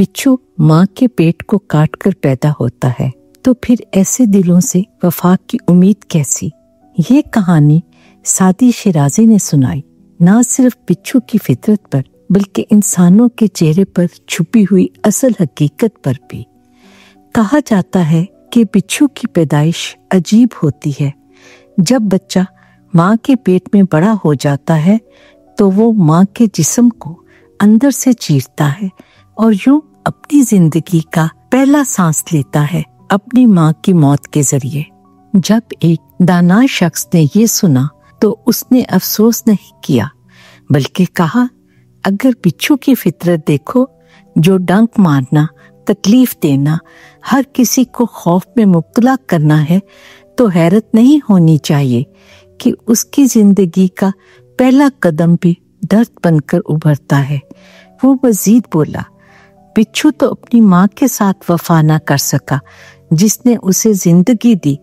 बिच्छू माँ के पेट को काट कर पैदा होता है, तो फिर ऐसे दिलों से वफा की उम्मीद कैसी। ये कहानी सादी शिराजी ने सुनाई, ना सिर्फ बिच्छू की फितरत पर बल्कि इंसानों के चेहरे पर छुपी हुई असल हकीकत पर भी। कहा जाता है कि बिच्छू की पैदाइश अजीब होती है। जब बच्चा माँ के पेट में बड़ा हो जाता है तो वो माँ के जिस्म को अंदर से चीरता है और यूं अपनी जिंदगी का पहला सांस लेता है अपनी माँ की मौत के जरिए। जब एक दाना शख्स ने ये सुना तो उसने अफसोस नहीं किया, बल्कि कहा, अगर बिच्छू की फितरत देखो, जो डंक मारना, तकलीफ देना, हर किसी को खौफ में मुब्तला करना है, तो हैरत नहीं होनी चाहिए कि उसकी जिंदगी का पहला कदम भी दर्द बनकर उभरता है। वो मजीद बोला, बिच्छू तो अपनी माँ के साथ वफा ना कर सका जिसने उसे जिंदगी दी,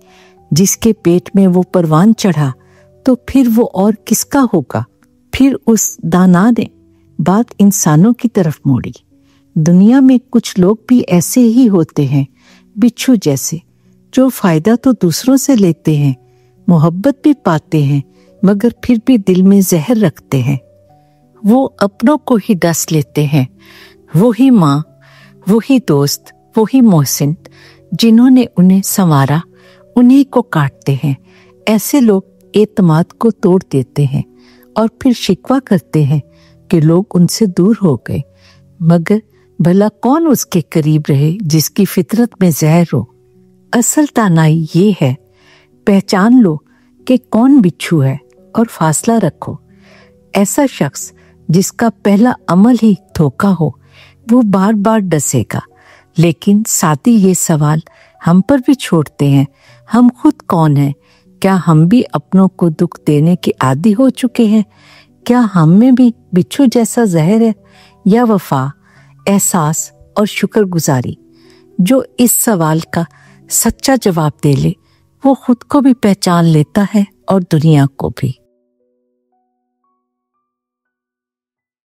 जिसके पेट में वो परवान चढ़ा, तो फिर वो और किसका होगा। फिर उस दाना ने बात इंसानों की तरफ मोड़ी। दुनिया में कुछ लोग भी ऐसे ही होते हैं, बिच्छू जैसे, जो फायदा तो दूसरों से लेते हैं, मोहब्बत भी पाते हैं, मगर फिर भी दिल में जहर रखते हैं। वो अपनों को ही डस लेते हैं। वही माँ, वही दोस्त, वही मोहसिन जिन्होंने उन्हें संवारा, उन्हीं को काटते हैं। ऐसे लोग एतमाद को तोड़ देते हैं और फिर शिकवा करते हैं कि लोग उनसे दूर हो गए, मगर भला कौन उसके करीब रहे जिसकी फितरत में जहर हो। असल तानाई ये है, पहचान लो कि कौन बिच्छू है और फासला रखो। ऐसा शख्स जिसका पहला अमल ही धोखा हो, वो बार बार डसेगा। लेकिन साथ ही ये सवाल हम पर भी छोड़ते हैं, हम खुद कौन हैं? क्या हम भी अपनों को दुख देने के आदी हो चुके हैं? क्या हम में भी बिच्छू जैसा जहर है, या वफा, एहसास और शुक्रगुजारी? जो इस सवाल का सच्चा जवाब दे ले, वो खुद को भी पहचान लेता है और दुनिया को भी।